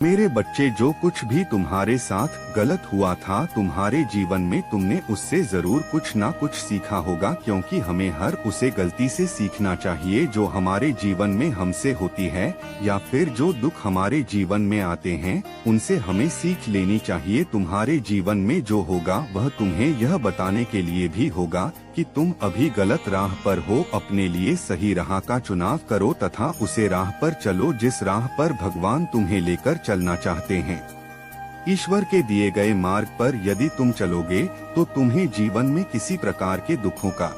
मेरे बच्चे, जो कुछ भी तुम्हारे साथ गलत हुआ था तुम्हारे जीवन में, तुमने उससे जरूर कुछ ना कुछ सीखा होगा, क्योंकि हमें हर उसे गलती से सीखना चाहिए जो हमारे जीवन में हमसे होती है, या फिर जो दुख हमारे जीवन में आते हैं उनसे हमें सीख लेनी चाहिए। तुम्हारे जीवन में जो होगा वह तुम्हें यह बताने के लिए भी होगा कि तुम अभी गलत राह पर हो। अपने लिए सही राह का चुनाव करो तथा उसे राह पर चलो जिस राह पर भगवान तुम्हें लेकर चलना चाहते हैं। ईश्वर के दिए गए मार्ग पर यदि तुम चलोगे तो तुम्हें जीवन में किसी प्रकार के दुखों का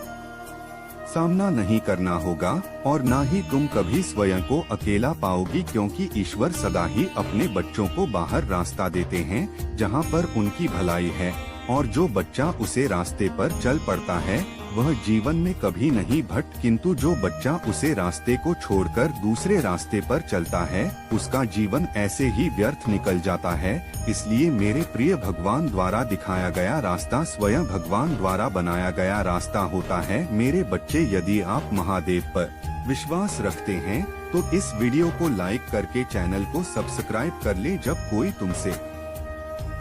सामना नहीं करना होगा और ना ही तुम कभी स्वयं को अकेला पाओगी, क्योंकि ईश्वर सदा ही अपने बच्चों को बाहर रास्ता देते हैं जहां पर उनकी भलाई है, और जो बच्चा उसे रास्ते पर चल पड़ता है वह जीवन में कभी नहीं भटक, किंतु जो बच्चा उसे रास्ते को छोड़कर दूसरे रास्ते पर चलता है उसका जीवन ऐसे ही व्यर्थ निकल जाता है। इसलिए मेरे प्रिय, भगवान द्वारा दिखाया गया रास्ता स्वयं भगवान द्वारा बनाया गया रास्ता होता है। मेरे बच्चे, यदि आप महादेव पर विश्वास रखते हैं तो इस वीडियो को लाइक करके चैनल को सब्सक्राइब कर ले। जब कोई तुमसे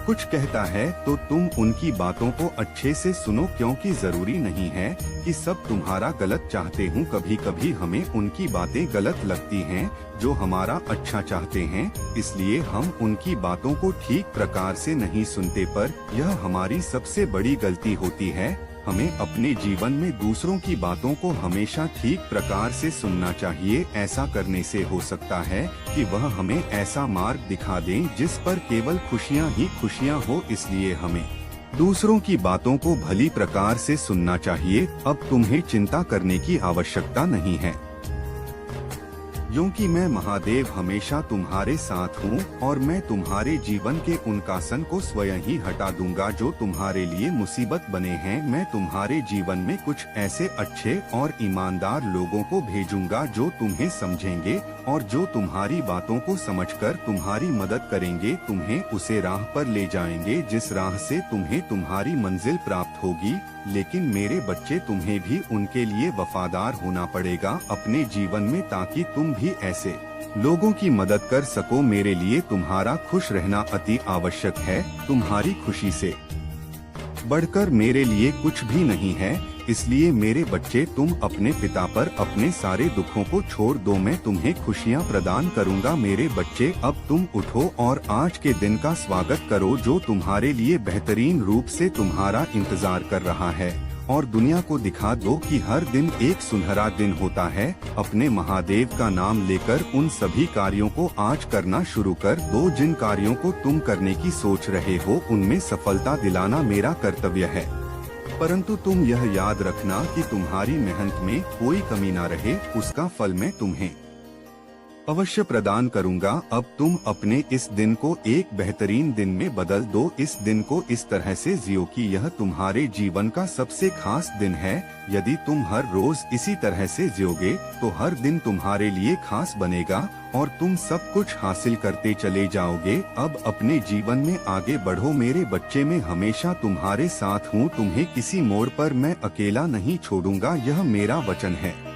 कुछ कहता है तो तुम उनकी बातों को अच्छे से सुनो, क्योंकि जरूरी नहीं है कि सब तुम्हारा गलत चाहते हूँ। कभी कभी हमें उनकी बातें गलत लगती हैं जो हमारा अच्छा चाहते हैं, इसलिए हम उनकी बातों को ठीक प्रकार से नहीं सुनते, पर यह हमारी सबसे बड़ी गलती होती है। हमें अपने जीवन में दूसरों की बातों को हमेशा ठीक प्रकार से सुनना चाहिए। ऐसा करने से हो सकता है कि वह हमें ऐसा मार्ग दिखा दें जिस पर केवल खुशियां ही खुशियां हो, इसलिए हमें दूसरों की बातों को भली प्रकार से सुनना चाहिए। अब तुम्हें चिंता करने की आवश्यकता नहीं है, क्योंकि मैं महादेव हमेशा तुम्हारे साथ हूँ और मैं तुम्हारे जीवन के उन कासन को स्वयं ही हटा दूंगा जो तुम्हारे लिए मुसीबत बने हैं। मैं तुम्हारे जीवन में कुछ ऐसे अच्छे और ईमानदार लोगों को भेजूंगा जो तुम्हें समझेंगे और जो तुम्हारी बातों को समझकर तुम्हारी मदद करेंगे, तुम्हें उसे राह पर ले जाएंगे जिस राह से तुम्हें तुम्हारी मंजिल प्राप्त होगी। लेकिन मेरे बच्चे, तुम्हें भी उनके लिए वफादार होना पड़ेगा अपने जीवन में, ताकि तुम भी ऐसे लोगों की मदद कर सको। मेरे लिए तुम्हारा खुश रहना अति आवश्यक है। तुम्हारी खुशी से बढ़कर मेरे लिए कुछ भी नहीं है। इसलिए मेरे बच्चे, तुम अपने पिता पर अपने सारे दुखों को छोड़ दो, मैं तुम्हें खुशियां प्रदान करूंगा। मेरे बच्चे, अब तुम उठो और आज के दिन का स्वागत करो जो तुम्हारे लिए बेहतरीन रूप से तुम्हारा इंतजार कर रहा है, और दुनिया को दिखा दो कि हर दिन एक सुनहरा दिन होता है। अपने महादेव का नाम लेकर उन सभी कार्यों को आज करना शुरू कर दो जिन कार्यों को तुम करने की सोच रहे हो, उनमें सफलता दिलाना मेरा कर्तव्य है। परंतु तुम यह याद रखना कि तुम्हारी मेहनत में कोई कमी ना रहे, उसका फल मैं तुम्हें अवश्य प्रदान करूंगा। अब तुम अपने इस दिन को एक बेहतरीन दिन में बदल दो। इस दिन को इस तरह से जियो कि यह तुम्हारे जीवन का सबसे खास दिन है। यदि तुम हर रोज इसी तरह से जियोगे तो हर दिन तुम्हारे लिए खास बनेगा और तुम सब कुछ हासिल करते चले जाओगे। अब अपने जीवन में आगे बढ़ो मेरे बच्चे, मैं हमेशा तुम्हारे साथ हूँ। तुम्हें किसी मोड़ पर मैं अकेला नहीं छोड़ूंगा, यह मेरा वचन है।